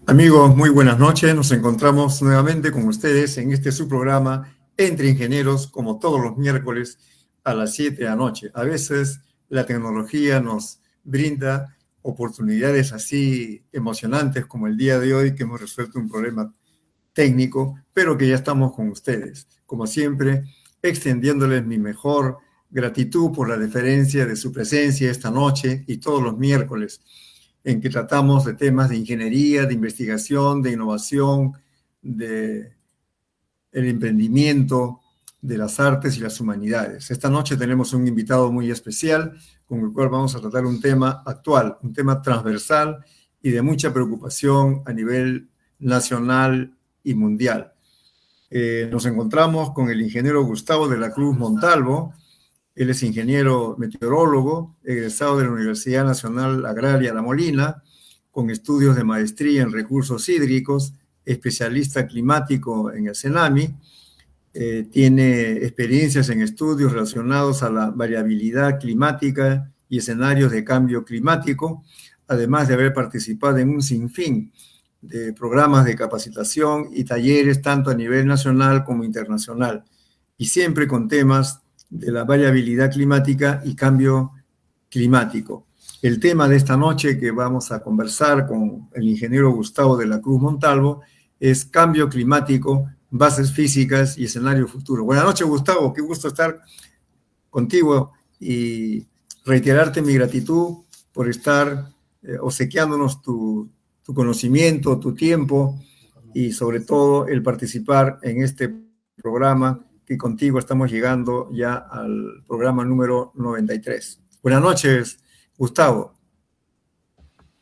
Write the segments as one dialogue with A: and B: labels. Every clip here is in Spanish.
A: Amigos, muy buenas noches. Nos encontramos nuevamente con ustedes en este su programa Entre Ingenieros, como todos los miércoles a las 7 de la noche. A veces la tecnología nos brinda oportunidades así emocionantes como el día de hoy, que hemos resuelto un problema técnico, pero que ya estamos con ustedes. Como siempre, extendiéndoles mi mejor gratitud por la deferencia de su presencia esta noche y todos los miércoles en que tratamos de temas de ingeniería, de investigación, de innovación, de el emprendimiento, de las artes y las humanidades. Esta noche tenemos un invitado muy especial con el cual vamos a tratar un tema actual, un tema transversal y de mucha preocupación a nivel nacional y mundial. Nos encontramos con el ingeniero Gustavo de la Cruz Montalvo. Él es ingeniero meteorólogo, egresado de la Universidad Nacional Agraria La Molina, con estudios de maestría en recursos hídricos, especialista climático en el CENAMI. Tiene experiencias en estudios relacionados a la variabilidad climática y escenarios de cambio climático, además de haber participado en un sinfín de programas de capacitación y talleres tanto a nivel nacional como internacional, y siempre con temas de la variabilidad climática y cambio climático. El tema de esta noche que vamos a conversar con el ingeniero Gustavo de la Cruz Montalvo es cambio climático, bases físicas y escenario futuro. Buenas noches, Gustavo, qué gusto estar contigo y reiterarte mi gratitud por estar obsequiándonos tu conocimiento, tu tiempo y sobre todo el participar en este programa que contigo estamos llegando ya al programa número 93. Buenas noches, Gustavo.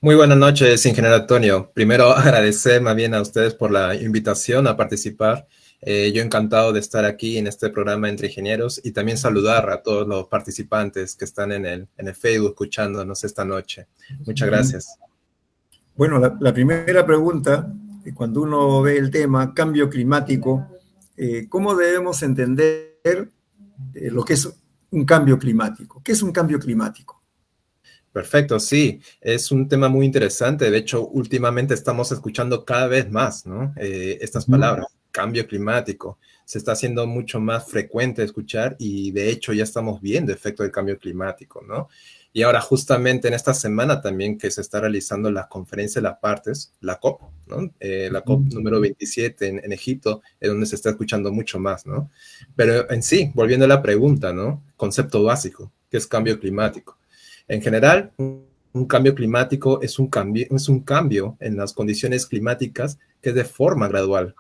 B: Muy buenas noches, ingeniero Antonio. Primero agradecer más bien a ustedes por la invitación a participar. Yo encantado de estar aquí en este programa Entre Ingenieros y también saludar a todos los participantes que están en el Facebook escuchándonos esta noche. Muchas gracias.
A: Bueno, la primera pregunta, cuando uno ve el tema cambio climático, ¿cómo debemos entender lo que es un cambio climático? ¿Qué es un cambio climático?
B: Perfecto, sí, es un tema muy interesante. De hecho, últimamente estamos escuchando cada vez más, ¿no? Estas palabras, cambio climático. Se está haciendo mucho más frecuente escuchar y de hecho ya estamos viendo efecto del cambio climático, ¿no? Y ahora justamente en esta semana también que se está realizando la conferencia de las partes, la COP, ¿no? La COP número 27 en Egipto, es donde se está escuchando mucho más, ¿no? Pero en sí, volviendo a la pregunta, ¿no? Concepto básico, ¿qué es cambio climático? En general, un cambio climático es un cambio en las condiciones climáticas que es de forma gradual.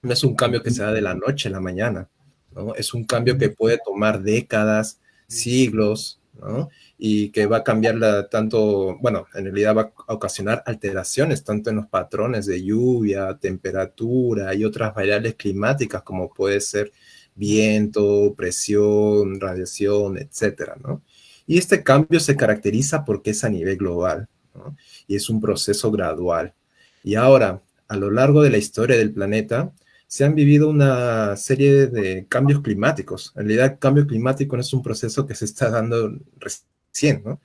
B: No es un cambio que se da de la noche a la mañana, ¿no? Es un cambio que puede tomar décadas, siglos, ¿no? Y que va a cambiar tanto, bueno, en realidad va a ocasionar alteraciones tanto en los patrones de lluvia, temperatura y otras variables climáticas como puede ser viento, presión, radiación, etcétera, ¿no? Y este cambio se caracteriza porque es a nivel global, ¿no? Y es un proceso gradual. Y ahora, a lo largo de la historia del planeta, se han vivido una serie de cambios climáticos. En realidad, el cambio climático no es un proceso que se está dando recién, ¿no?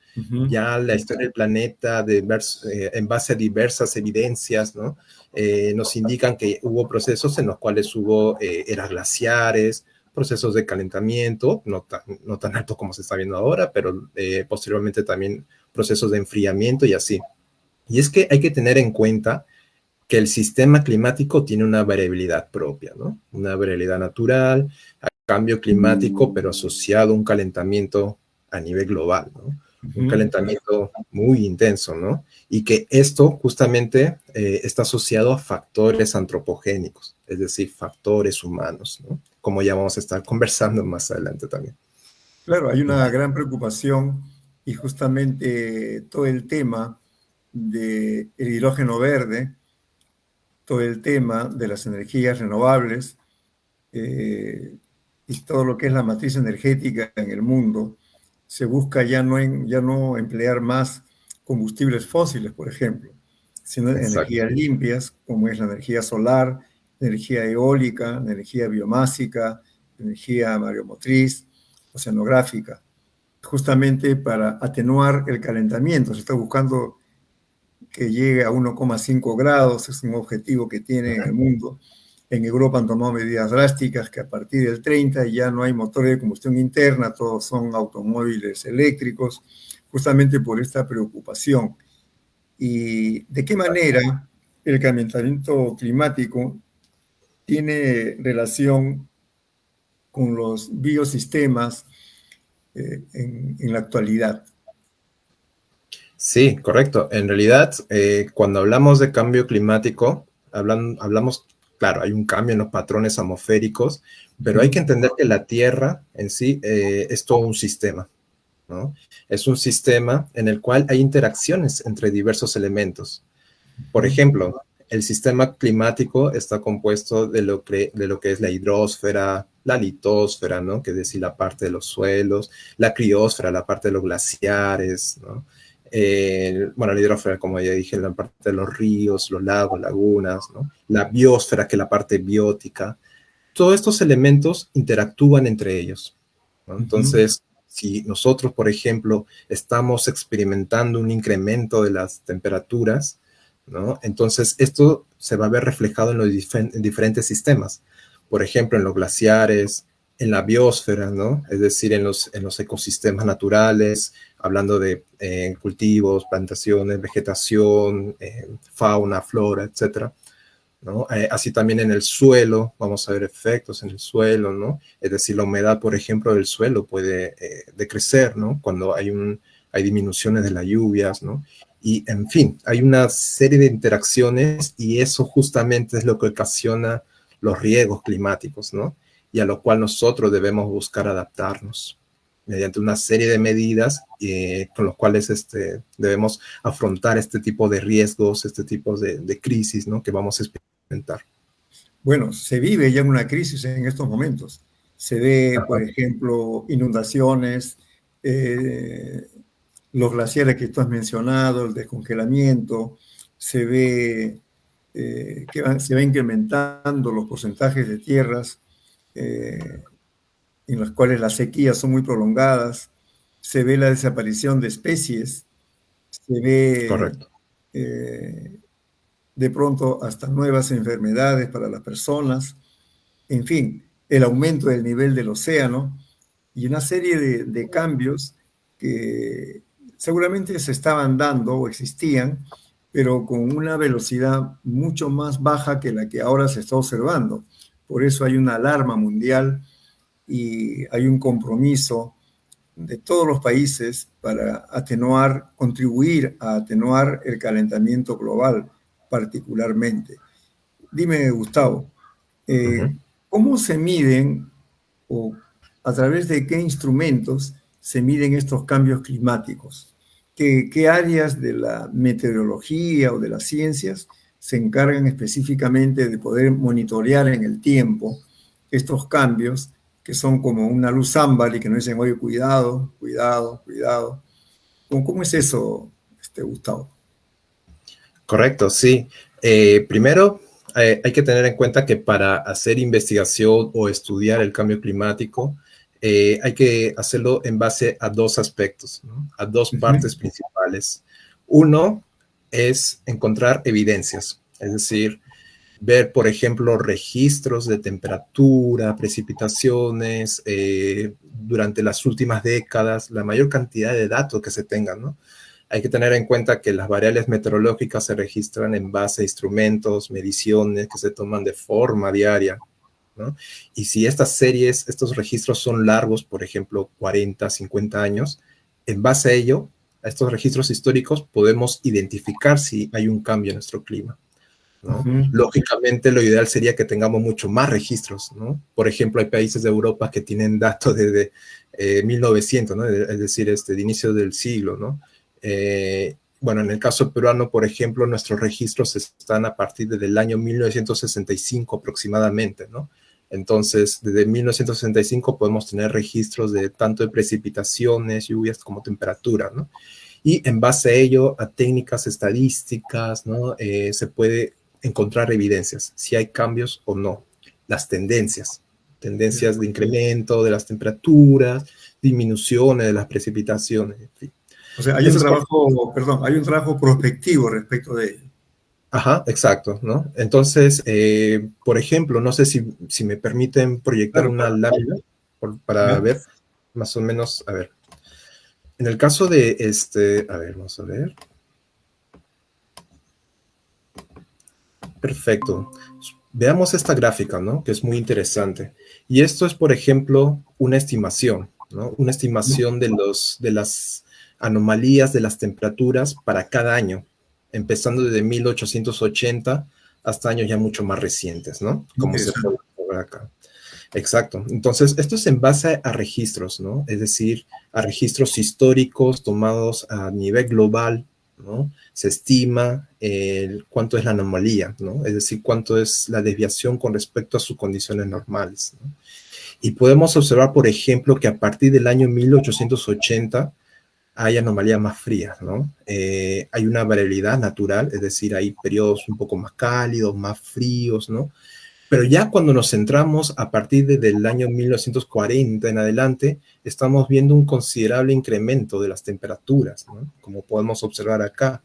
B: Ya la historia del planeta, en base a diversas evidencias, ¿no? Nos indican que hubo procesos en los cuales hubo eras glaciares, procesos de calentamiento, no tan alto como se está viendo ahora, pero posteriormente también procesos de enfriamiento y así. Y es que hay que tener en cuenta que el sistema climático tiene una variabilidad propia, ¿no? Una variabilidad natural, cambio climático, pero asociado a un calentamiento a nivel global, ¿no? Un calentamiento muy intenso, ¿no? Y que esto justamente está asociado a factores antropogénicos, es decir, factores humanos, ¿no? Como ya vamos a estar conversando más adelante también.
A: Claro, hay una gran preocupación y justamente todo el tema del hidrógeno verde, todo el tema de las energías renovables y todo lo que es la matriz energética en el mundo, se busca ya no emplear más combustibles fósiles, por ejemplo, sino
B: Exacto.
A: energías limpias, como es la energía solar, energía eólica, energía biomásica, energía mareomotriz, oceanográfica, justamente para atenuar el calentamiento. Se está buscando que llegue a 1,5 grados, es un objetivo que tiene en el mundo. En Europa han tomado medidas drásticas que a partir del 30 ya no hay motores de combustión interna, todos son automóviles eléctricos, justamente por esta preocupación. ¿Y de qué manera el calentamiento climático tiene relación con los biosistemas en la actualidad?
B: Sí, correcto. En realidad, cuando hablamos de cambio climático, hablamos, claro, hay un cambio en los patrones atmosféricos, pero hay que entender que la Tierra en sí es todo un sistema, ¿no? Es un sistema en el cual hay interacciones entre diversos elementos. Por ejemplo, el sistema climático está compuesto de lo que es la hidrosfera, la litosfera, ¿no? Que es decir, la parte de los suelos, la criósfera, la parte de los glaciares, ¿no? Bueno, la hidrosfera, como ya dije, la parte de los ríos, los lagos, lagunas, ¿no? La biosfera, que es la parte biótica. Todos estos elementos interactúan entre ellos, ¿no? Entonces, si nosotros, por ejemplo, estamos experimentando un incremento de las temperaturas, ¿no? Entonces, esto se va a ver reflejado en los diferentes sistemas. Por ejemplo, en los glaciares, en la biosfera, ¿no? Es decir, en los ecosistemas naturales, hablando de cultivos, plantaciones, vegetación, fauna, flora, etcétera, ¿no? Así también en el suelo, vamos a ver efectos en el suelo, ¿no? Es decir, la humedad, por ejemplo, del suelo puede decrecer, ¿no? Cuando hay disminuciones de las lluvias, ¿no? Y, en fin, hay una serie de interacciones y eso justamente es lo que ocasiona los riesgos climáticos, ¿no? Y a lo cual nosotros debemos buscar adaptarnos mediante una serie de medidas con los cuales debemos afrontar este tipo de riesgos, este tipo de crisis, ¿no? Que vamos a experimentar.
A: Bueno, se vive ya una crisis en estos momentos. Se ve, por ejemplo, inundaciones, los glaciares que tú has mencionado, el descongelamiento, se ve se va incrementando los porcentajes de tierras en las cuales las sequías son muy prolongadas, se ve la desaparición de especies, se ve
B: Correcto.
A: De pronto hasta nuevas enfermedades para las personas, en fin, el aumento del nivel del océano y una serie de cambios que seguramente se estaban dando o existían, pero con una velocidad mucho más baja que la que ahora se está observando. Por eso hay una alarma mundial y hay un compromiso de todos los países para atenuar, contribuir a atenuar el calentamiento global particularmente. Dime, Gustavo, ¿cómo se miden o a través de qué instrumentos se miden estos cambios climáticos? ¿Qué áreas de la meteorología o de las ciencias se encargan específicamente de poder monitorear en el tiempo estos cambios que son como una luz ámbar y que nos dicen, oye, cuidado, cuidado, cuidado? ¿Cómo es eso, Gustavo?
B: Correcto, sí. Primero, hay que tener en cuenta que para hacer investigación o estudiar el cambio climático, hay que hacerlo en base a dos aspectos, ¿no? A dos partes principales. Uno es encontrar evidencias, es decir, ver, por ejemplo, registros de temperatura, precipitaciones durante las últimas décadas, la mayor cantidad de datos que se tengan, ¿no? Hay que tener en cuenta que las variables meteorológicas se registran en base a instrumentos, mediciones que se toman de forma diaria, ¿no? Y si estos registros son largos, por ejemplo, 40, 50 años, en base a ello, a estos registros históricos, podemos identificar si hay un cambio en nuestro clima, ¿no? Lógicamente, lo ideal sería que tengamos mucho más registros, ¿no? Por ejemplo, hay países de Europa que tienen datos desde 1900, ¿no? Es decir, de inicio del siglo, ¿no? Bueno, en el caso peruano, por ejemplo, nuestros registros están a partir del año 1965 aproximadamente, ¿no? Entonces, desde 1965 podemos tener registros de tanto de precipitaciones, lluvias como temperatura, ¿no? Y en base a ello, a técnicas estadísticas, ¿no? Se puede encontrar evidencias, si hay cambios o no, las tendencias de incremento de las temperaturas, disminuciones de las precipitaciones, en fin.
A: O sea, hay un trabajo, perdón, hay un trabajo prospectivo respecto de ello.
B: Ajá, exacto, ¿no? Entonces, por ejemplo, no sé si me permiten proyectar
A: Claro,
B: una lámina para
A: ¿ya?
B: ver más o menos, a ver. En el caso de a ver, vamos a ver. Perfecto. Veamos esta gráfica, ¿no? Que es muy interesante. Y esto es, por ejemplo, una estimación, ¿no? Una estimación de las anomalías de las temperaturas para cada año, empezando desde 1880 hasta años ya mucho más recientes, ¿no? Como se
A: Interesante.
B: puede ver acá. Exacto. Entonces, esto es en base a registros, ¿no? Es decir, a registros históricos tomados a nivel global, ¿no? Se estima cuánto es la anomalía, ¿no? Es decir, cuánto es la desviación con respecto a sus condiciones normales, ¿no? Y podemos observar, por ejemplo, que a partir del año 1880 hay anomalías más frías, ¿no? Hay una variabilidad natural, es decir, hay periodos un poco más cálidos, más fríos, ¿no? Pero ya cuando nos centramos a partir del año 1940 en adelante, estamos viendo un considerable incremento de las temperaturas, ¿no? Como podemos observar acá.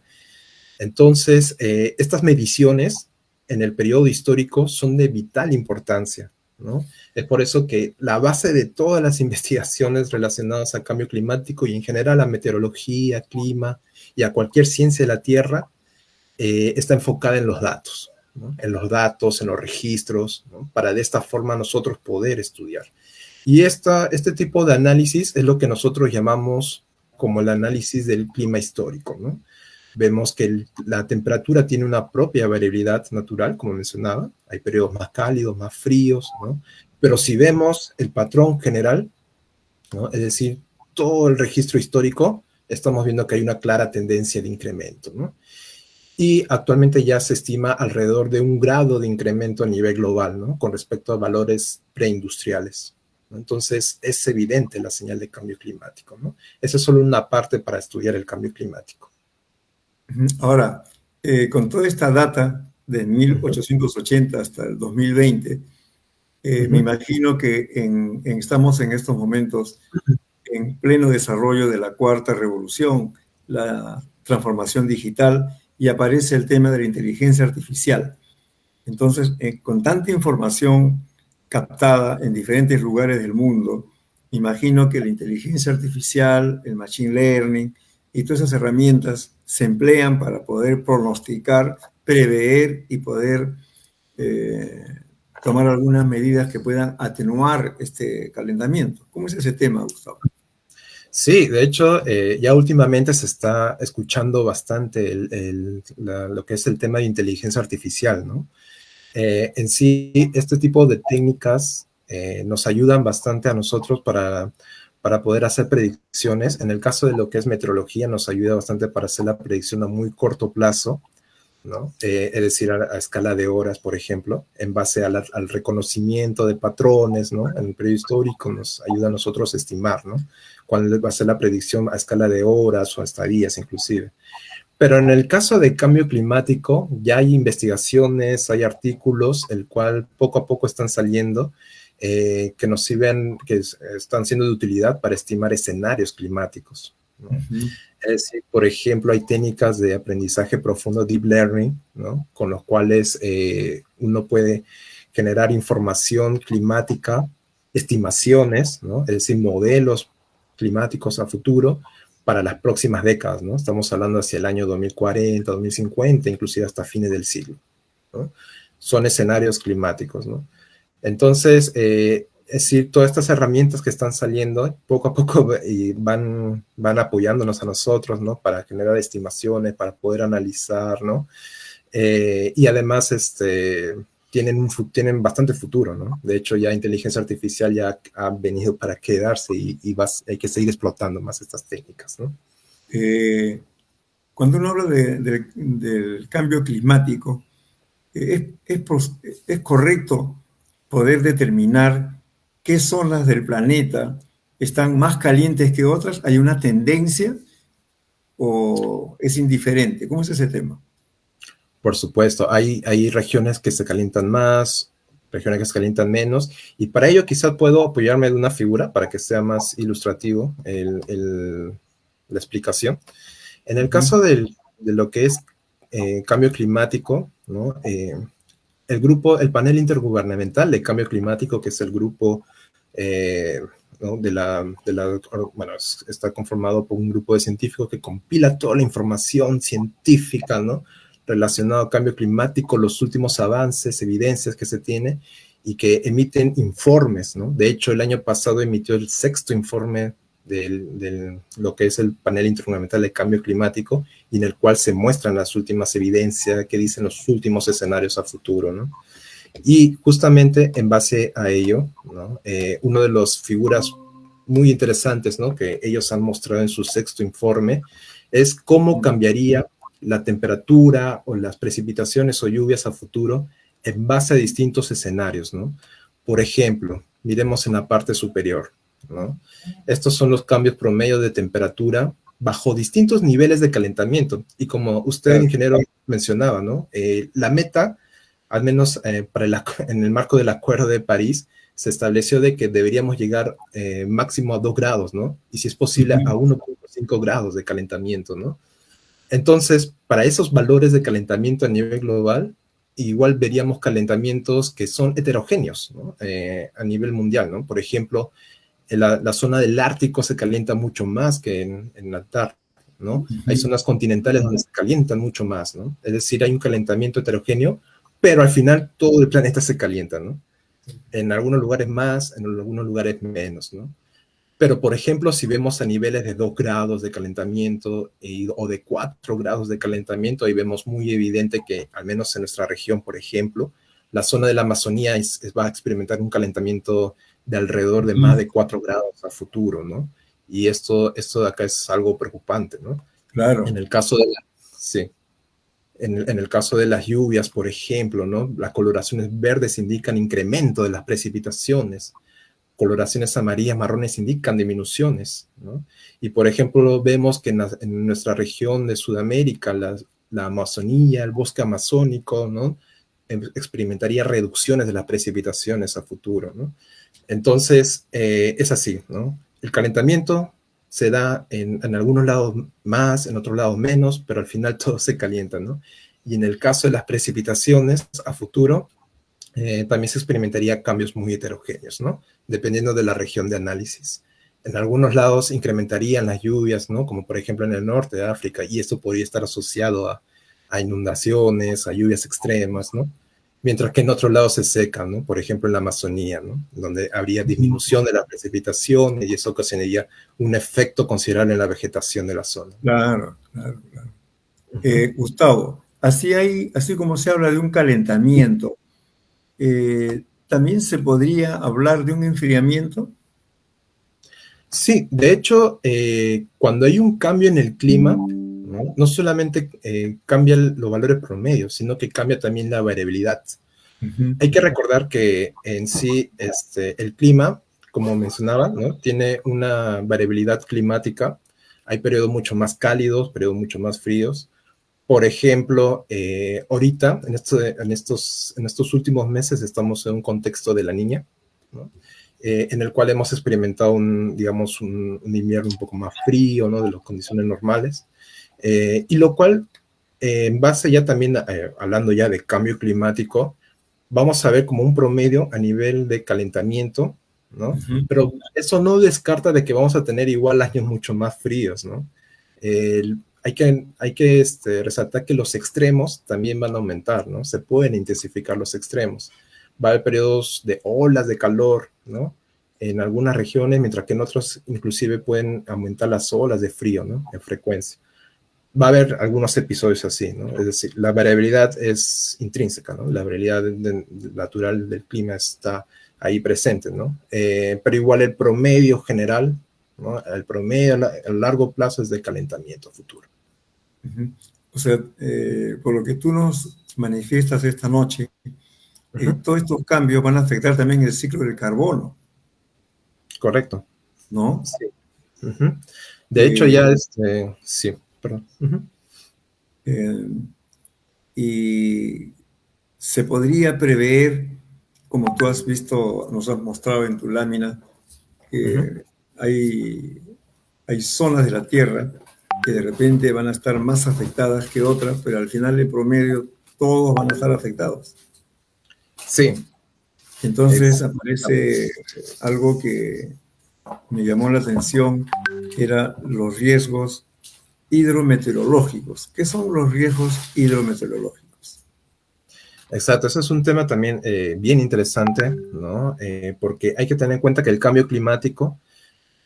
B: Entonces, estas mediciones en el periodo histórico son de vital importancia, ¿no? Es por eso que la base de todas las investigaciones relacionadas al cambio climático y en general a meteorología, clima y a cualquier ciencia de la Tierra está enfocada en los datos, ¿no? En los datos, en los registros, ¿no? Para de esta forma nosotros poder estudiar. Y este tipo de análisis es lo que nosotros llamamos como el análisis del clima histórico, ¿no? Vemos que la temperatura tiene una propia variabilidad natural, como mencionaba, hay periodos más cálidos, más fríos, ¿no? Pero si vemos el patrón general, ¿no? Es decir, todo el registro histórico, estamos viendo que hay una clara tendencia de incremento, ¿no? Y actualmente ya se estima alrededor de 1 grado de incremento a nivel global, ¿no? Con respecto a valores preindustriales, ¿no? Entonces, es evidente la señal de cambio climático, ¿no? Esa es solo una parte para estudiar el cambio climático.
A: Ahora, con toda esta data de 1880 hasta el 2020, me imagino que estamos en estos momentos en pleno desarrollo de la cuarta revolución, la transformación digital, y aparece el tema de la inteligencia artificial. Entonces, con tanta información captada en diferentes lugares del mundo, imagino que la inteligencia artificial, el machine learning y todas esas herramientas se emplean para poder pronosticar, prever y poder eh, tomar algunas medidas que puedan atenuar este calentamiento. ¿Cómo es ese tema, Gustavo?
B: Sí, de hecho, ya últimamente se está escuchando bastante lo que es el tema de inteligencia artificial, ¿no? En sí, este tipo de técnicas nos ayudan bastante a nosotros para poder hacer predicciones. En el caso de lo que es meteorología, nos ayuda bastante para hacer la predicción a muy corto plazo, ¿no? Es decir, a escala de horas, por ejemplo, en base al reconocimiento de patrones, ¿no? En el periodo histórico nos ayuda a nosotros a estimar, ¿no? Cuál va a ser la predicción a escala de horas o hasta días inclusive. Pero en el caso de cambio climático, ya hay investigaciones, hay artículos, el cual poco a poco están saliendo, que nos sirven, están siendo de utilidad para estimar escenarios climáticos, ¿no? Es decir, por ejemplo, hay técnicas de aprendizaje profundo, deep learning, ¿no? Con los cuales uno puede generar información climática, estimaciones, ¿no? Es decir, modelos climáticos a futuro para las próximas décadas, ¿no? Estamos hablando hacia el año 2040, 2050, inclusive hasta fines del siglo, ¿no? Son escenarios climáticos, ¿no? Entonces, es decir, todas estas herramientas que están saliendo poco a poco y van apoyándonos a nosotros, ¿no? Para generar estimaciones, para poder analizar, ¿no? Y además, tienen bastante futuro, ¿no? De hecho, ya inteligencia artificial ya ha venido para quedarse y hay que seguir explotando más estas técnicas, ¿no?
A: Cuando uno habla del cambio climático, es correcto poder determinar qué zonas del planeta están más calientes que otras. ¿Hay una tendencia o es indiferente? ¿Cómo es ese tema?
B: Por supuesto, hay regiones que se calientan más, regiones que se calientan menos, y para ello quizás puedo apoyarme de una figura para que sea más ilustrativo la explicación. En el
A: Ujú.
B: caso de lo que es cambio climático, ¿no? El panel intergubernamental de cambio climático, que es el grupo, ¿no? Bueno, está conformado por un grupo de científicos que compila toda la información científica, ¿no? Relacionada al cambio climático, los últimos avances, evidencias que se tiene y que emiten informes, ¿no? De hecho, el año pasado emitió el 6º informe de lo que es el panel intergubernamental de cambio climático, y en el cual se muestran las últimas evidencias que dicen los últimos escenarios a futuro, ¿no? Y justamente en base a ello, ¿no? Una de las figuras muy interesantes, ¿no? Que ellos han mostrado en su 6º informe es cómo cambiaría la temperatura o las precipitaciones o lluvias a futuro en base a distintos escenarios, ¿no? Por ejemplo, miremos en la parte superior, ¿no? Estos son los cambios promedio de temperatura bajo distintos niveles de calentamiento. Y como usted,
A: Claro.
B: ingeniero, mencionaba, ¿no? La meta, al menos en el marco del Acuerdo de París, se estableció de que deberíamos llegar máximo a 2 grados, ¿no? Y si es posible a
A: Ujú.
B: 1,5 grados de calentamiento, ¿no? Entonces, para esos valores de calentamiento a nivel global, igual veríamos calentamientos que son heterogéneos, ¿no? A nivel mundial, ¿no? Por ejemplo, la zona del Ártico se calienta mucho más que en la Antártida, ¿no? Hay
A: Ujú.
B: zonas continentales donde se calientan mucho más, ¿no? Es decir, hay un calentamiento heterogéneo, pero al final todo el planeta se calienta, ¿no? En algunos lugares más, en algunos lugares menos, ¿no? Pero, por ejemplo, si vemos a niveles de 2 grados de calentamiento o de 4 grados de calentamiento, ahí vemos muy evidente que, al menos en nuestra región, por ejemplo, la zona de la Amazonía va a experimentar un calentamiento de alrededor de más
A: Ujú.
B: de 4 grados a futuro, ¿no? Y esto de acá es algo preocupante, ¿no? En
A: Claro.
B: el caso de sí, en el caso de las lluvias, por ejemplo, ¿no? Las coloraciones verdes indican incremento de las precipitaciones, coloraciones amarillas, marrones indican disminuciones, ¿no? Y por ejemplo, vemos que en nuestra región de Sudamérica, la Amazonía, el bosque amazónico, ¿no? Experimentaría reducciones de las precipitaciones a futuro, ¿no? Entonces, es así, ¿no? El calentamiento se da en algunos lados más, en otros lados menos, pero al final todo se calienta, ¿no? Y en el caso de las precipitaciones a futuro, también se experimentaría cambios muy heterogéneos, ¿no? Dependiendo de la región de análisis. En algunos lados incrementarían las lluvias, ¿no? Como por ejemplo en el norte de África, y esto podría estar asociado a inundaciones, a lluvias extremas, ¿no? Mientras que en otros lados se secan, ¿no? Por ejemplo en la Amazonía, ¿no? Donde habría
A: Ujú.
B: disminución de la precipitación y eso ocasionaría un efecto considerable en la vegetación de la zona.
A: Claro, claro, claro.
B: Ujú.
A: Gustavo, así como se habla de un calentamiento, también se podría hablar de un enfriamiento.
B: Sí, de hecho, cuando hay un cambio en el clima, no, no solamente cambian los valores promedios, sino que cambia también la variabilidad.
A: Ujú.
B: Hay que recordar que en sí el clima, como mencionaba, ¿no? Tiene una variabilidad climática. Hay periodos mucho más cálidos, periodos mucho más fríos. Por ejemplo, ahorita, en estos últimos meses, estamos en un contexto de la Niña, ¿no? En el cual hemos experimentado digamos, un invierno un poco más frío, ¿no? De las condiciones normales. Y lo cual, en base ya también, hablando ya de cambio climático, vamos a ver como un promedio a nivel de calentamiento, ¿no?
A: Ujú.
B: Pero eso no descarta de que vamos a tener igual años mucho más fríos, ¿no? Hay que resaltar que los extremos también van a aumentar, ¿no? Se pueden intensificar los extremos. Va a haber periodos de olas de calor, ¿no? En algunas regiones, mientras que en otros inclusive pueden aumentar las olas de frío, ¿no? En frecuencia. Va a haber algunos episodios así, ¿no? Es decir, la variabilidad es intrínseca, ¿no? La variabilidad natural del clima está ahí presente, ¿no? Pero igual el promedio general, ¿no? El promedio a largo plazo es de calentamiento futuro.
A: Ujú. O sea, por lo que tú nos manifiestas esta noche,
B: Ujú.
A: todos estos cambios van a afectar también el ciclo del carbono,
B: Correcto.
A: ¿no?
B: Sí. Ujú. De hecho,
A: Eh,
B: ya, sí, perdón. Ujú.
A: eh, y se podría prever, como tú has visto, nos has mostrado en tu lámina,
B: Ujú.
A: que hay zonas de la Tierra que de repente van a estar más afectadas que otras, pero al final, en promedio, todos van a estar afectados.
B: Sí.
A: Entonces aparece algo que me llamó la atención, que eran los riesgos hidrometeorológicos. ¿Qué son los riesgos hidrometeorológicos?
B: Exacto, ese es un tema también bien interesante, ¿no? Porque hay que tener en cuenta que el cambio climático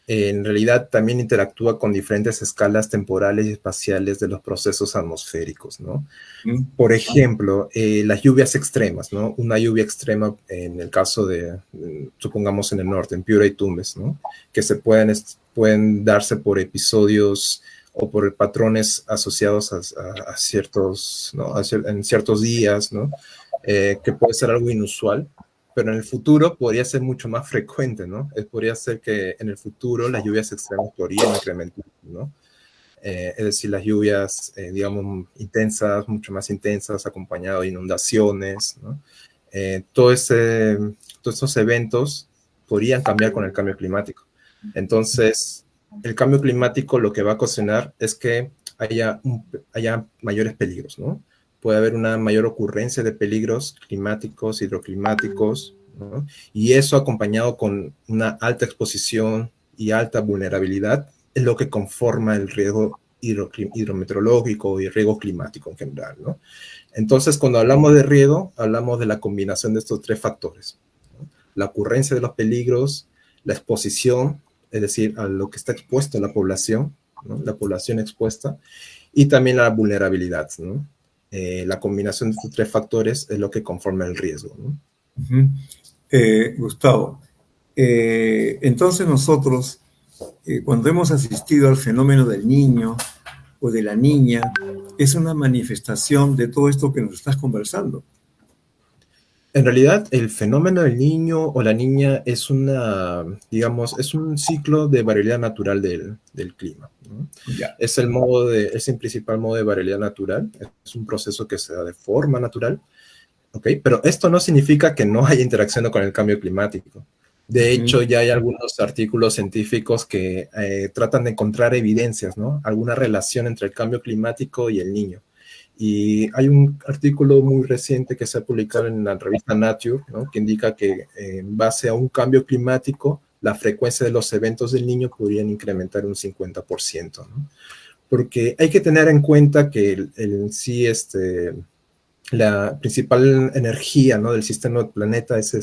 B: en realidad también interactúa con diferentes escalas temporales y espaciales de los procesos atmosféricos, ¿no? Por ejemplo, las lluvias extremas, ¿no? Una lluvia extrema en el caso de, supongamos en el norte, en Piura y Tumbes, ¿no? Que pueden darse por episodios o por patrones asociados a ciertos, ¿no? En ciertos días, ¿no? Que puede ser algo inusual, pero en el futuro podría ser mucho más frecuente, ¿no? Podría ser que en el futuro las lluvias extremas podrían incrementar, ¿no? Es decir, las lluvias, digamos, intensas, mucho más intensas, acompañado de inundaciones, ¿no? Todos estos eventos podrían cambiar con el cambio climático. Entonces, el cambio climático lo que va a ocasionar es que haya mayores peligros, ¿no? Puede haber una mayor ocurrencia de peligros climáticos, hidroclimáticos, ¿no? Y eso acompañado con una alta exposición y alta vulnerabilidad es lo que conforma el riesgo hidrometeorológico y riesgo climático en general, ¿no? Entonces, cuando hablamos de riesgo, hablamos de la combinación de estos tres factores, ¿no? La ocurrencia de los peligros, la exposición, es decir, a lo que está expuesto la población, ¿no? La población expuesta, y también la vulnerabilidad, ¿no? La combinación de estos tres factores es lo que conforma el riesgo, ¿no?
A: Gustavo, entonces nosotros, cuando hemos asistido al fenómeno del niño o de la niña, es una manifestación de todo esto que nos estás conversando.
B: En realidad, el fenómeno del niño o la niña es digamos, es un ciclo de variabilidad natural del clima, ¿no?
A: Ya.
B: Es el principal modo de variabilidad natural, es un proceso que se da de forma natural, ¿ok? Pero esto no significa que no haya interacción con el cambio climático. De hecho, ya hay algunos artículos científicos que tratan de encontrar evidencias, ¿no? Alguna relación entre el cambio climático y el niño. Y hay un artículo muy reciente que se ha publicado en la revista Nature, ¿no? Que indica que en base a un cambio climático, la frecuencia de los eventos del niño podrían incrementar un 50%, ¿no? Porque hay que tener en cuenta que la principal energía, ¿no? Del sistema del planeta es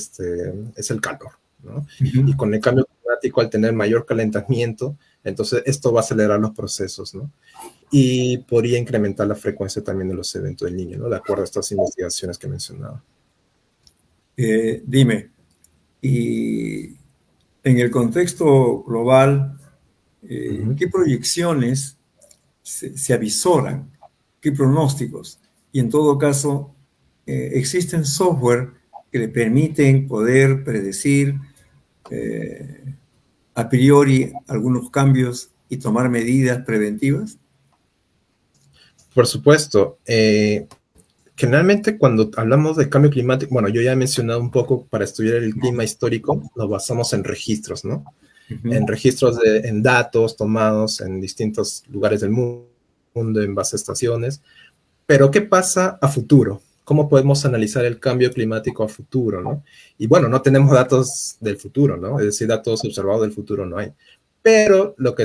B: el calor, ¿no? Y con el cambio climático, al tener mayor calentamiento, entonces esto va a acelerar los procesos, ¿no? Y podría incrementar la frecuencia también de los eventos del niño, ¿no? De acuerdo a estas investigaciones que mencionaba.
A: Dime, y en el contexto global, ¿qué proyecciones se avisoran? ¿Qué pronósticos? Y en todo caso, ¿existen software que le permiten poder predecir a priori algunos cambios y tomar medidas preventivas?
B: Por supuesto. Generalmente cuando hablamos de cambio climático, bueno, yo ya he mencionado un poco, para estudiar el clima histórico, nos basamos en registros, ¿no? En registros en datos tomados en distintos lugares del mundo, en base a estaciones. Pero, ¿qué pasa a futuro? ¿Cómo podemos analizar el cambio climático a futuro, ¿no? Y bueno, no tenemos datos del futuro, ¿no? Es decir, datos observados del futuro no hay. Pero lo que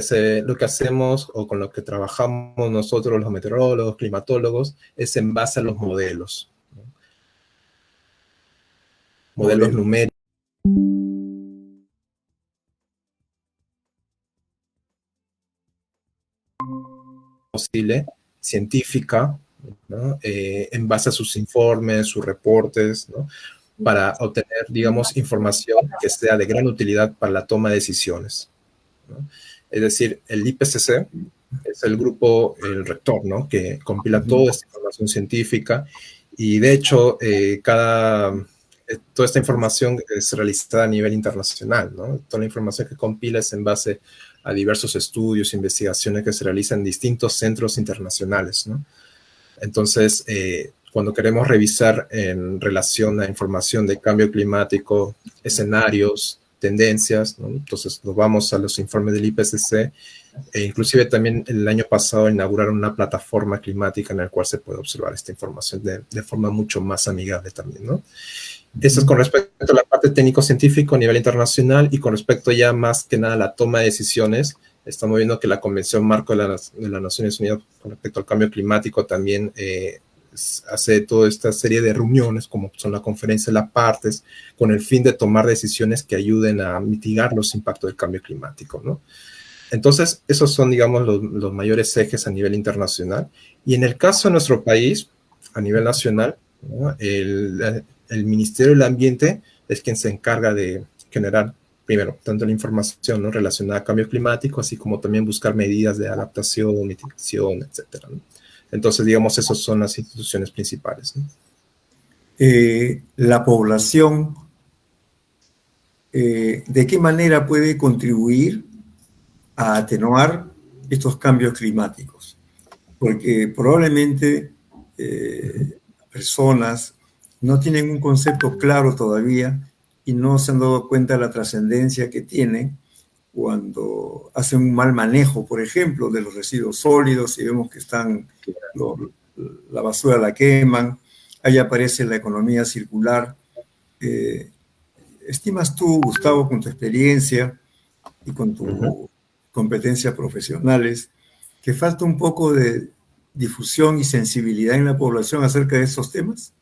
B: hacemos o con lo que trabajamos nosotros, los meteorólogos, climatólogos, es en base a los modelos, ¿no? Modelos numéricos. Posible, científica, ¿no? En base a sus informes, sus reportes, ¿no? Para obtener, digamos, información que sea de gran utilidad para la toma de decisiones, ¿no? Es decir, el IPCC es el grupo, el rector, ¿no? Que compila toda esta información científica y de hecho toda esta información es realizada a nivel internacional, ¿no? Toda la información que compila es en base a diversos estudios, investigaciones que se realizan en distintos centros internacionales, ¿no? Entonces, cuando queremos revisar en relación a información de cambio climático, escenarios, tendencias, ¿no? Entonces nos vamos a los informes del IPCC, e inclusive también el año pasado inauguraron una plataforma climática en la cual se puede observar esta información de forma mucho más amigable también, ¿no? Eso es con respecto a la parte técnico-científico a nivel internacional, y con respecto ya más que nada a la toma de decisiones. Estamos viendo que la Convención Marco de las Naciones Unidas con respecto al cambio climático también hace toda esta serie de reuniones, como son la conferencia de las partes, con el fin de tomar decisiones que ayuden a mitigar los impactos del cambio climático, ¿no? Entonces, esos son, digamos, los mayores ejes a nivel internacional. Y en el caso de nuestro país, a nivel nacional, ¿no? El Ministerio del Ambiente es quien se encarga de generar, primero, tanto la información, ¿no?, relacionada al cambio climático, así como también buscar medidas de adaptación, mitigación, etcétera, ¿no? Entonces, digamos, esas son las instituciones principales, ¿no?
A: La población, ¿de qué manera puede contribuir a atenuar estos cambios climáticos? Porque probablemente personas no tienen un concepto claro todavía y no se han dado cuenta de la trascendencia que tiene cuando hacen un mal manejo, por ejemplo, de los residuos sólidos, y vemos que la basura la queman. Ahí aparece la economía circular. ¿Estimas tú, Gustavo, con tu experiencia y con tu competencias profesionales, que falta un poco de difusión y sensibilidad en la población acerca de estos temas?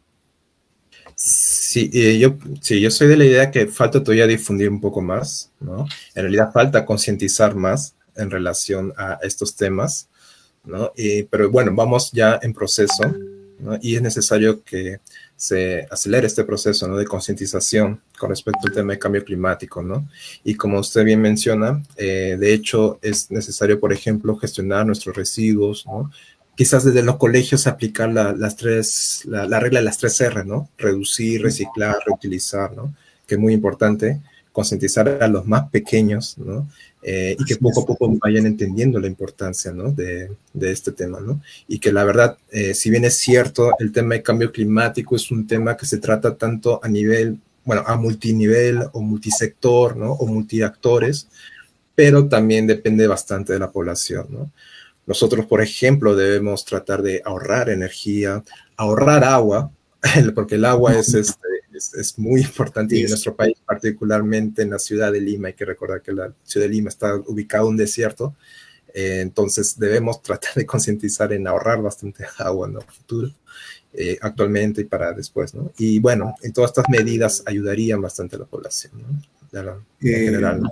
B: Sí, yo soy de la idea que falta todavía difundir un poco más, ¿no? En realidad falta concientizar más en relación a estos temas, ¿no? Pero bueno, vamos ya en proceso, ¿no? Y es necesario que se acelere este proceso, ¿no?, de concientización con respecto al tema de cambio climático, ¿no? Y como usted bien menciona, de hecho es necesario, por ejemplo, gestionar nuestros residuos, ¿no? Quizás desde los colegios aplicar la regla de las 3R, ¿no? Reducir, reciclar, reutilizar, ¿no? Que es muy importante concientizar a los más pequeños, ¿no? Y que poco a poco vayan entendiendo la importancia, ¿no?, de este tema, ¿no? Y que la verdad, si bien es cierto, el tema de cambio climático es un tema que se trata tanto a nivel, bueno, a multinivel o multisector, ¿no?, o multiactores, pero también depende bastante de la población, ¿no? Nosotros, por ejemplo, debemos tratar de ahorrar energía, ahorrar agua, porque el agua es muy importante, y en nuestro país, particularmente en la ciudad de Lima. Hay que recordar que la ciudad de Lima está ubicada en un desierto, entonces debemos tratar de concientizar en ahorrar bastante agua en el futuro, actualmente y para después, ¿no? Y bueno, en todas estas medidas ayudarían bastante a la población, ¿no? En general, ¿no?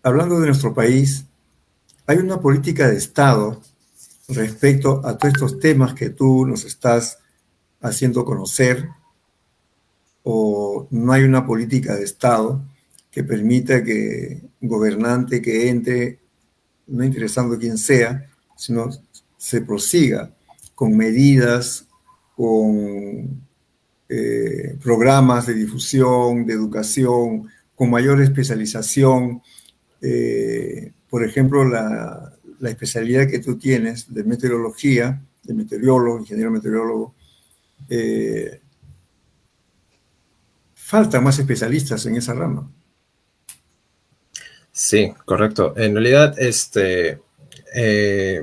A: Hablando de nuestro país, ¿hay una política de Estado respecto a todos estos temas que tú nos estás haciendo conocer, o no hay una política de Estado que permita que un gobernante que entre, no interesando quién sea, sino se prosiga con medidas, con programas de difusión, de educación, con mayor especialización? Por ejemplo, la especialidad que tú tienes de meteorología, de meteorólogo, ingeniero meteorólogo, faltan más especialistas en esa rama.
B: Sí, correcto. En realidad,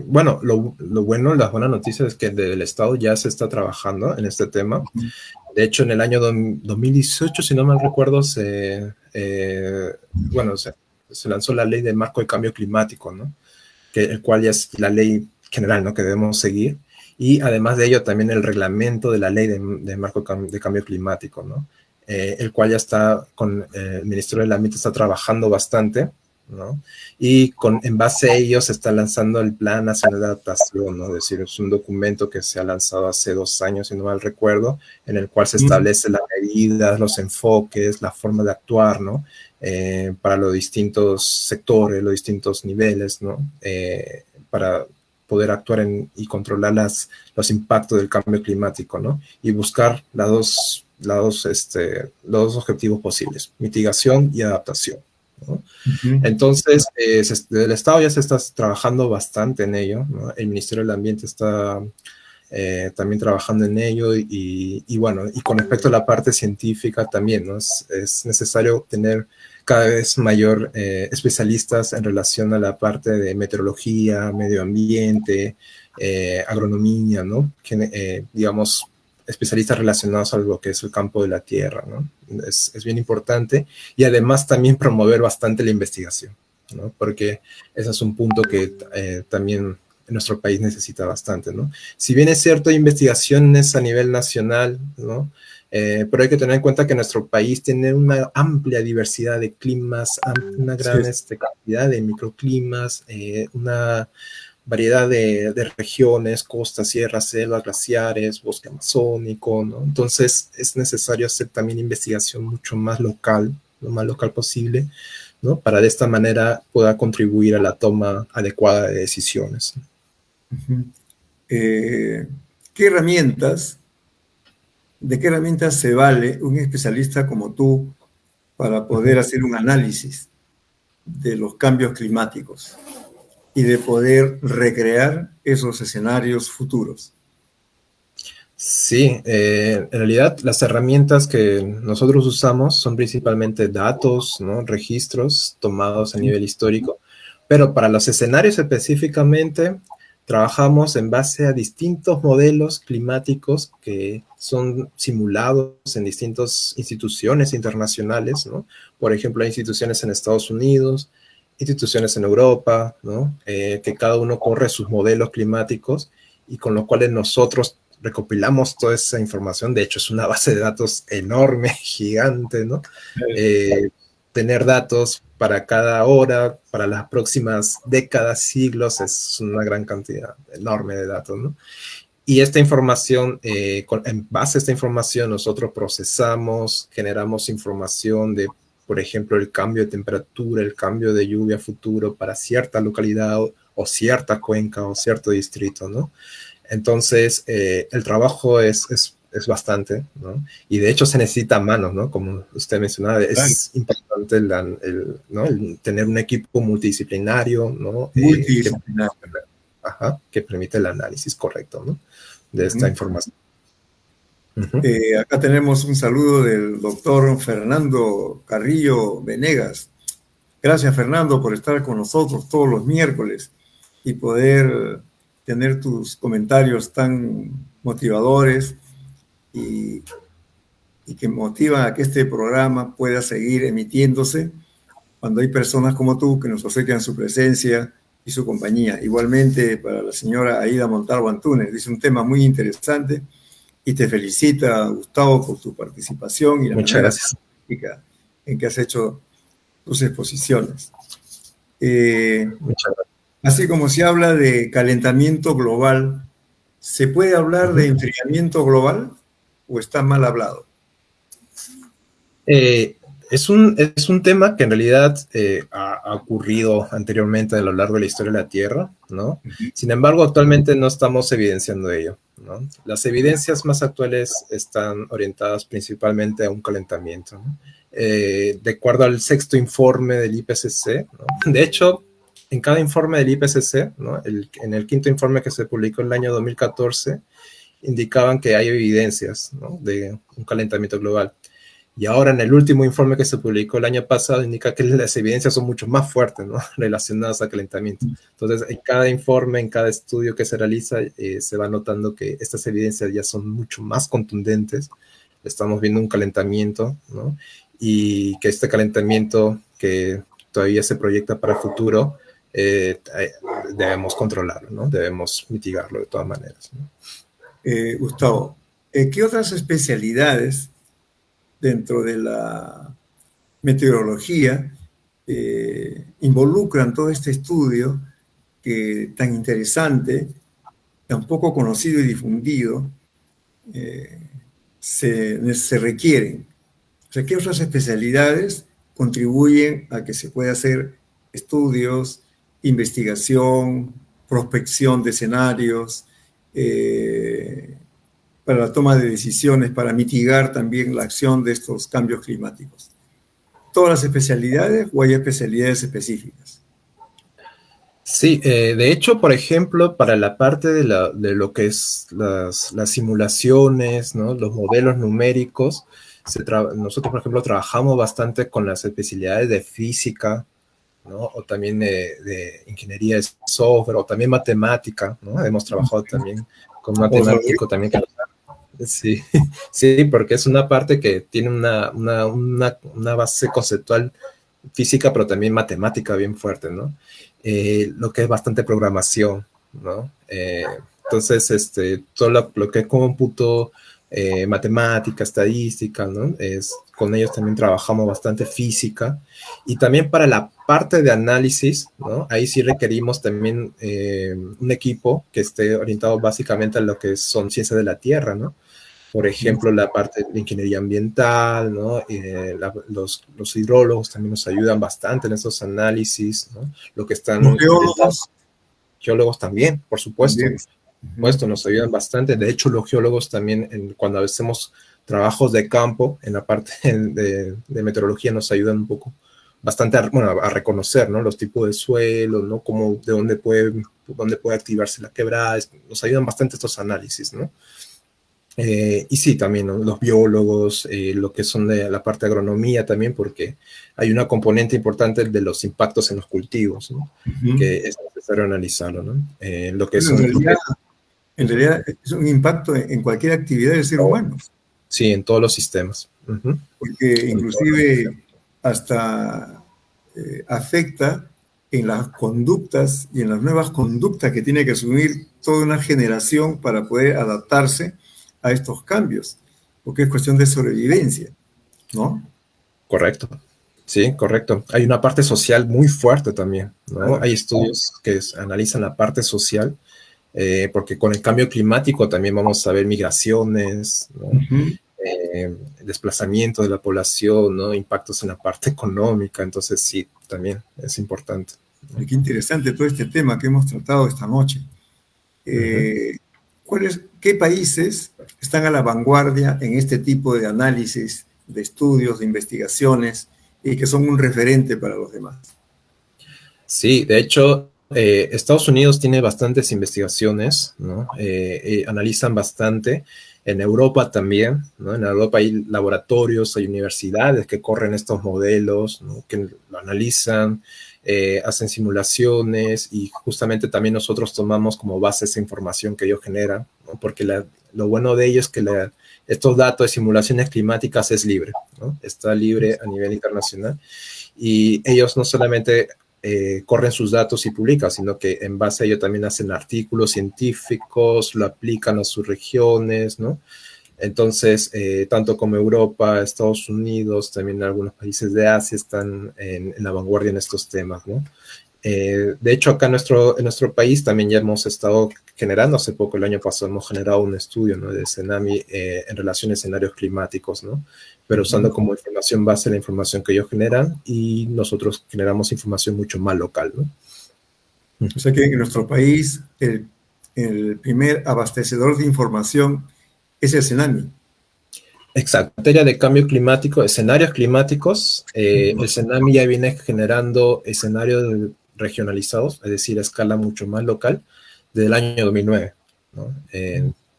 B: bueno, las buenas noticias es que del Estado ya se está trabajando en este tema. De hecho, en el año 2018, si no mal recuerdo, se lanzó la ley de marco de cambio climático, ¿no? El cual ya es la ley general, ¿no?, que debemos seguir. Y además de ello, también el reglamento de la ley de marco de cambio climático, ¿no? El cual ya está con el Ministerio del Ambiente, está trabajando bastante, ¿no? Y en base a ello se está lanzando el Plan Nacional de Adaptación, ¿no? Es decir, es un documento que se ha lanzado hace 2 años, si no mal recuerdo, en el cual se establece las medidas, los enfoques, la forma de actuar, ¿no? Para los distintos sectores, los distintos niveles, ¿no? Para poder actuar y controlar los impactos del cambio climático, ¿no? Y buscar los dos objetivos posibles: mitigación y adaptación, ¿no? Entonces, desde el Estado ya se está trabajando bastante en ello, ¿no? El Ministerio del Ambiente está también trabajando en ello y bueno, y con respecto a la parte científica también, ¿no? Es necesario tener cada vez mayor especialistas en relación a la parte de meteorología, medio ambiente, agronomía, ¿no? Digamos, especialistas relacionados a lo que es el campo de la tierra, ¿no? Es bien importante y además también promover bastante la investigación, ¿no? Porque ese es un punto que también nuestro país necesita bastante, ¿no? Si bien es cierto, hay investigaciones a nivel nacional, ¿no? Pero hay que tener en cuenta que nuestro país tiene una amplia diversidad de climas, una gran cantidad de microclimas, una variedad de regiones, costas, sierras, selvas, glaciares, bosque amazónico, ¿no? Entonces es necesario hacer también investigación mucho más local, lo más local posible, ¿no? Para de esta manera pueda contribuir a la toma adecuada de decisiones.
A: ¿De qué herramientas se vale un especialista como tú para poder hacer un análisis de los cambios climáticos y de poder recrear esos escenarios futuros?
B: Sí, en realidad las herramientas que nosotros usamos son principalmente datos, ¿no? Registros tomados a nivel histórico, pero para los escenarios específicamente trabajamos en base a distintos modelos climáticos que son simulados en distintas instituciones internacionales, ¿no? Por ejemplo, hay instituciones en Estados Unidos, instituciones en Europa, ¿no? Que cada uno corre sus modelos climáticos y con los cuales nosotros recopilamos toda esa información. De hecho, es una base de datos enorme, gigante, ¿no? Tener datos para cada hora, para las próximas décadas, siglos, es una gran cantidad enorme de datos, ¿no? Y esta información, en base a esta información, nosotros procesamos, generamos información de, por ejemplo, el cambio de temperatura, el cambio de lluvia futuro para cierta localidad o cierta cuenca o cierto distrito, ¿no? Entonces, el trabajo es bastante, ¿no? Y de hecho se necesita manos, ¿no? Como usted mencionaba, es importante ¿no? El tener un equipo multidisciplinario, ¿no?
A: Multidisciplinario.
B: Que permite el análisis correcto, ¿no? De esta información.
A: Acá tenemos un saludo del doctor Fernando Carrillo Venegas. Gracias, Fernando, por estar con nosotros todos los miércoles y poder tener tus comentarios tan motivadores y que motivan a que este programa pueda seguir emitiéndose cuando hay personas como tú que nos acercan su presencia y su compañía. Igualmente para la señora Aida Montalvo Antunes, dice un tema muy interesante y te felicita, Gustavo, por tu participación y la
B: Muchas gracias.
A: En que has hecho tus exposiciones.
B: Muchas gracias.
A: Así como se habla de calentamiento global, ¿se puede hablar de enfriamiento global o está mal hablado?
B: Es un tema que en realidad ha ocurrido anteriormente a lo largo de la historia de la Tierra, ¿no? Sin embargo, actualmente no estamos evidenciando ello, ¿no? Las evidencias más actuales están orientadas principalmente a un calentamiento, ¿no? De acuerdo al sexto informe del IPCC, ¿no? De hecho, en cada informe del IPCC, ¿no? En el quinto informe que se publicó en el año 2014, indicaban que hay evidencias, ¿no? De un calentamiento global. Y ahora en el último informe que se publicó el año pasado indica que las evidencias son mucho más fuertes, ¿no? Relacionadas al calentamiento. Entonces, en cada informe, en cada estudio que se realiza, se va notando que estas evidencias ya son mucho más contundentes. Estamos viendo un calentamiento, ¿no? Y que este calentamiento que todavía se proyecta para el futuro, debemos controlarlo, ¿no? Debemos mitigarlo de todas maneras, ¿no?
A: Gustavo, ¿qué otras especialidades dentro de la meteorología involucran todo este estudio tan interesante, tan poco conocido y difundido, se requieren? O sea, ¿qué otras especialidades contribuyen a que se pueda hacer estudios, investigación, prospección de escenarios, para la toma de decisiones, para mitigar también la acción de estos cambios climáticos? ¿Todas las especialidades o hay especialidades específicas?
B: Sí, de hecho, por ejemplo, para la parte de lo que es las simulaciones, ¿no? Los modelos numéricos, nosotros, por ejemplo, trabajamos bastante con las especialidades de física, ¿no? O también de ingeniería de software, o también matemática, ¿no? Hemos trabajado también con
A: O sea,
B: matemático también. Sí, sí, porque es una parte que tiene una base conceptual física, pero también matemática bien fuerte, ¿no? Lo que es bastante programación, ¿no? Entonces, todo lo que es cómputo, matemática, estadística, ¿no? Con ellos también trabajamos bastante física. Y también para la parte de análisis, ¿no? Ahí sí requerimos también un equipo que esté orientado básicamente a lo que son ciencias de la Tierra, ¿no? Por ejemplo, la parte de ingeniería ambiental, ¿no? Los hidrólogos también nos ayudan bastante en esos análisis, ¿no? Lo que están
A: los
B: intentando.
A: geólogos
B: Geólogos también, por supuesto.
A: también.
B: Por supuesto, nos ayudan bastante. De hecho, los geólogos también, cuando hacemos trabajos de campo, en la parte de meteorología, nos ayudan un poco, bastante a reconocer, ¿no? Los tipos de suelo, ¿no? Cómo, dónde puede activarse la quebrada. Nos ayudan bastante estos análisis, ¿no? Y sí, también, ¿no? Los biólogos, lo que son de la parte de agronomía también, porque hay una componente importante de los impactos en los cultivos, ¿no?
A: Ujú.
B: Que es necesario analizarlo, ¿no? Lo que
A: Bueno,
B: son,
A: en realidad es un impacto en cualquier actividad del ser humano,
B: sí, en todos los sistemas. Ujú.
A: porque
B: En todos los sistemas.
A: inclusive hasta afecta en las conductas y en las nuevas conductas que tiene que asumir toda una generación para poder adaptarse a estos cambios, porque es cuestión de sobrevivencia, ¿no?
B: Correcto. Sí, correcto. Hay una parte social muy fuerte también, ¿no?
A: Claro.
B: Hay estudios que analizan la parte social, porque con el cambio climático también vamos a ver migraciones, ¿no?
A: Ujú.
B: Desplazamiento de la población, ¿no? Impactos en la parte económica, entonces sí, también es importante,
A: Y
B: ¿no?
A: qué interesante todo este tema que hemos tratado esta noche.
B: Ujú.
A: Eh, ¿Qué países están a la vanguardia en este tipo de análisis, de estudios, de investigaciones y que son un referente para los demás?
B: Sí, de hecho, Estados Unidos tiene bastantes investigaciones, ¿no? Analizan bastante. En Europa también, ¿no? En Europa hay laboratorios, hay universidades que corren estos modelos, ¿no? Que lo analizan, hacen simulaciones y justamente también nosotros tomamos como base esa información que ellos generan, ¿no? Porque lo bueno de ello es que estos datos de simulaciones climáticas es libre, ¿no? Está libre a nivel internacional y ellos no solamente corren sus datos y publican, sino que en base a ello también hacen artículos científicos, lo aplican a sus regiones, ¿no? Entonces, tanto como Europa, Estados Unidos, también algunos países de Asia están en la vanguardia en estos temas, ¿no? De hecho, acá en nuestro país también ya hemos estado generando, hace poco, el año pasado, hemos generado un estudio, ¿no? De Tsunami en relación a escenarios climáticos, ¿no? Pero usando
A: Ujú.
B: como información base la información que ellos generan y nosotros generamos información mucho más local, ¿no?
A: O sea que en nuestro país el primer abastecedor de información es el tsunami.
B: Exacto. En materia de cambio climático, escenarios climáticos, el Tsunami ya viene generando escenarios regionalizados, es decir, a escala mucho más local, desde el año 2009, ¿no?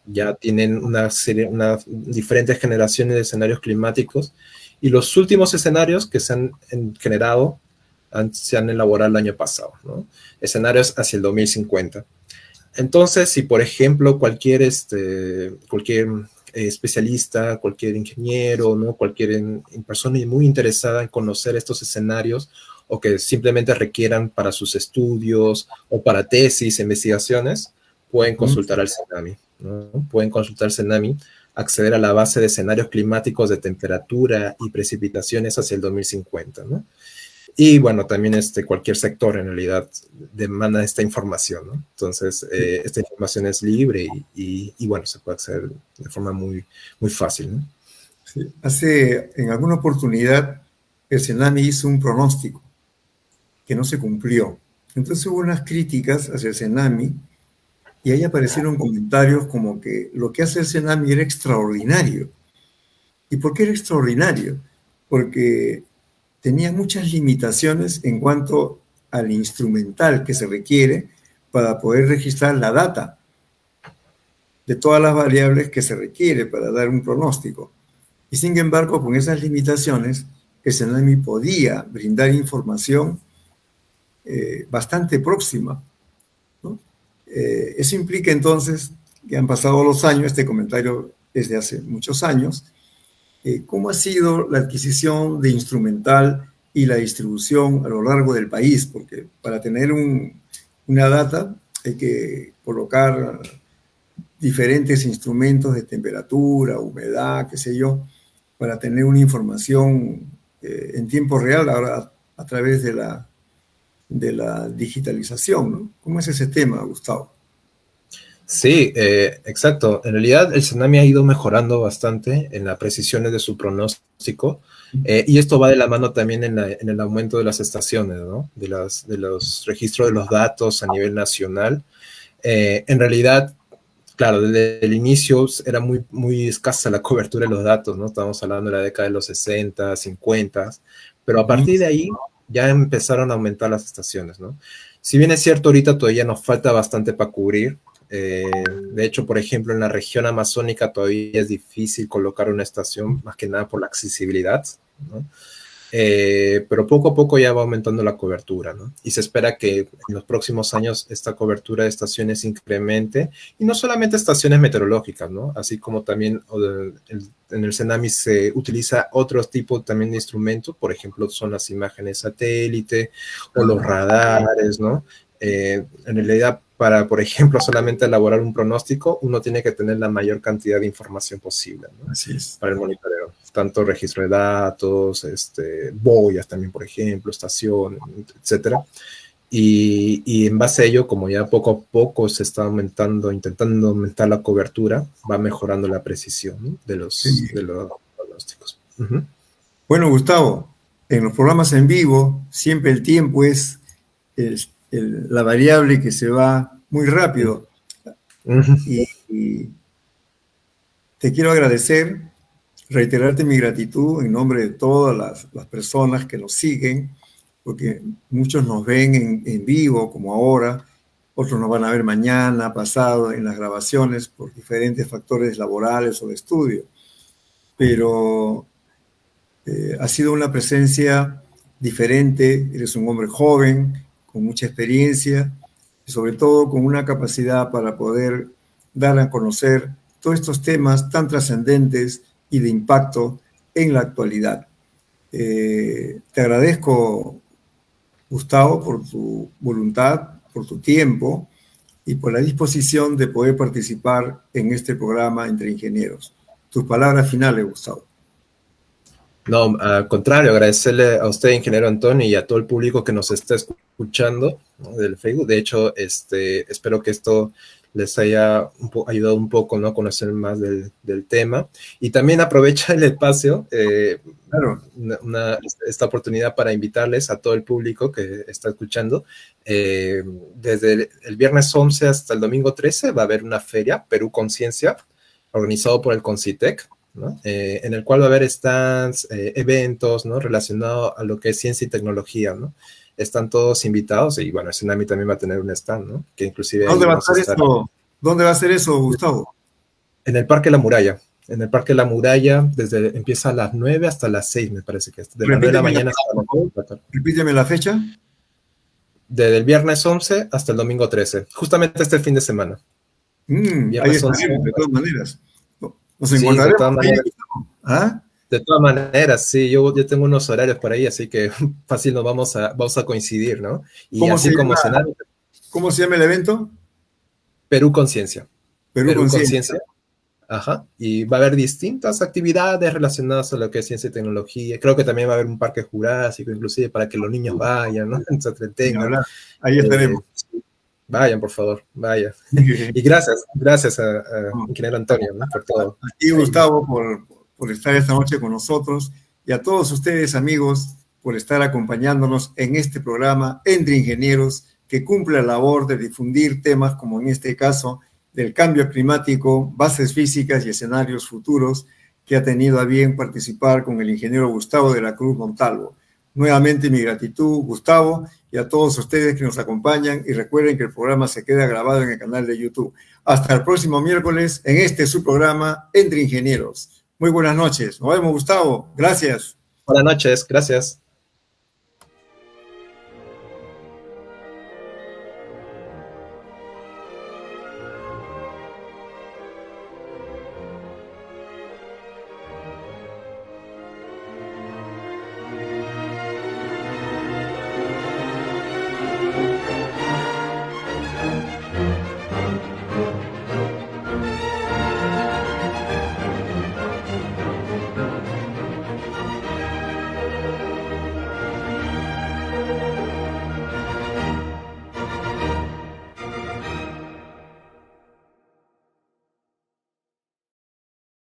B: Ya tienen una serie, diferentes generaciones de escenarios climáticos y los últimos escenarios que se han generado se han elaborado el año pasado, ¿no? Escenarios hacia el 2050. Entonces, si por ejemplo cualquier especialista, cualquier ingeniero, ¿no? Cualquier persona muy interesada en conocer estos escenarios o que simplemente requieran para sus estudios o para tesis, investigaciones, pueden
A: Ujú.
B: consultar al CENAMI, ¿no? Pueden consultar CENAMI, acceder a la base de escenarios climáticos de temperatura y precipitaciones hacia el 2050, ¿no? Y bueno, también cualquier sector en realidad demanda esta información, ¿no? Entonces, esta información es libre y bueno, se puede hacer de forma muy, muy fácil, ¿no?
A: Sí. En alguna oportunidad, el tsunami hizo un pronóstico que no se cumplió. Entonces hubo unas críticas hacia el tsunami y ahí aparecieron comentarios como que lo que hace el tsunami era extraordinario. ¿Y por qué era extraordinario? Porque tenía muchas limitaciones en cuanto al instrumental que se requiere para poder registrar la data de todas las variables que se requiere para dar un pronóstico. Y sin embargo, con esas limitaciones, el Senami podía brindar información bastante próxima, ¿no? Eso implica entonces que han pasado los años, este comentario es de hace muchos años, ¿cómo ha sido la adquisición de instrumental y la distribución a lo largo del país? Porque para tener una data hay que colocar diferentes instrumentos de temperatura, humedad, qué sé yo, para tener una información en tiempo real ahora a través de la digitalización, ¿no? ¿Cómo es ese tema, Gustavo?
B: Sí, exacto. En realidad el Senami ha ido mejorando bastante en las precisiones de su pronóstico, y esto va de la mano también en el aumento de las estaciones, ¿no? De los registros de los datos a nivel nacional. En realidad, claro, desde el inicio era muy, muy escasa la cobertura de los datos, ¿no? Estábamos hablando de la década de los 60, 50, pero a partir de ahí ya empezaron a aumentar las estaciones, ¿no? Si bien es cierto, ahorita todavía nos falta bastante para cubrir. De hecho, por ejemplo, en la región amazónica todavía es difícil colocar una estación, más que nada por la accesibilidad, ¿no? Pero poco a poco ya va aumentando la cobertura, ¿no? Y se espera que en los próximos años esta cobertura de estaciones incremente, y no solamente estaciones meteorológicas, ¿no? Así como también en el Senami se utiliza otros tipos también de instrumentos, por ejemplo, son las imágenes satélite o los radares, ¿no? En realidad, para, por ejemplo, solamente elaborar un pronóstico, uno tiene que tener la mayor cantidad de información posible, ¿no?
A: Así es.
B: Para el monitoreo, tanto registro de datos, boyas también, por ejemplo, estaciones, etcétera. Y en base a ello, como ya poco a poco se está intentando aumentar la cobertura, va mejorando la precisión, ¿no? de los pronósticos.
A: Bueno, Gustavo, en los programas en vivo siempre el tiempo es la variable que se va muy rápido. Y te quiero agradecer, reiterarte mi gratitud en nombre de todas las personas que nos siguen, porque muchos nos ven en vivo, como ahora, otros nos van a ver mañana, pasado, en las grabaciones, por diferentes factores laborales o de estudio. Pero ha sido una presencia diferente, eres un hombre joven, con mucha experiencia, y sobre todo con una capacidad para poder dar a conocer todos estos temas tan trascendentes y de impacto en la actualidad. Te agradezco, Gustavo, por tu voluntad, por tu tiempo y por la disposición de poder participar en este programa Entre Ingenieros. Tus palabras finales, Gustavo.
B: No, al contrario, agradecerle a usted, ingeniero Antonio, y a todo el público que nos está escuchando, ¿no? Del Facebook. De hecho, espero que esto les haya ayudado un poco, ¿no? A conocer más del tema. Y también aprovecha el espacio,
A: claro.
B: esta oportunidad para invitarles a todo el público que está escuchando. Desde el viernes 11 hasta el domingo 13 va a haber una feria, Perú Conciencia, organizado por el Concitec, ¿no? En el cual va a haber stands, eventos, ¿no? Relacionados a lo que es ciencia y tecnología, ¿no? Están todos invitados, y bueno, el Senami también va a tener un stand, ¿no? Que inclusive
A: ¿Dónde va a ser eso, Gustavo?
B: En el Parque La Muralla. En el Parque La Muralla, empieza a las 9 hasta las 6, me parece que es. De las 9 de la mañana hasta las 9 de la tarde.
A: Repíteme la fecha.
B: Desde el viernes 11 hasta el domingo 13. Justamente este fin de semana.
A: Ahí estaremos, de todas maneras. Nos
B: sí,
A: encontraremos ahí. ¿Ah?
B: De todas maneras, sí, yo tengo unos horarios por ahí, así que fácil nos vamos a coincidir, ¿no? Y así como cenar.
A: ¿Cómo se llama el evento?
B: Perú Conciencia.
A: Perú Conciencia.
B: Ajá. Y va a haber distintas actividades relacionadas a lo que es ciencia y tecnología. Creo que también va a haber un parque jurásico, inclusive para que los niños vayan, ¿no? Se entretengan.
A: Ahí estaremos.
B: Vayan, por favor, vayan. Y gracias a ingeniero Antonio, ¿no? Por todo.
A: A ti, Gustavo, por estar esta noche con nosotros, y a todos ustedes, amigos, por estar acompañándonos en este programa Entre Ingenieros, que cumple la labor de difundir temas como en este caso del cambio climático, bases físicas y escenarios futuros, que ha tenido a bien participar con el ingeniero Gustavo de la Cruz Montalvo. Nuevamente mi gratitud, Gustavo, y a todos ustedes que nos acompañan, y recuerden que el programa se queda grabado en el canal de YouTube. Hasta el próximo miércoles en este su programa Entre Ingenieros. Muy buenas noches. Nos vemos, Gustavo. Gracias.
B: Buenas noches, gracias.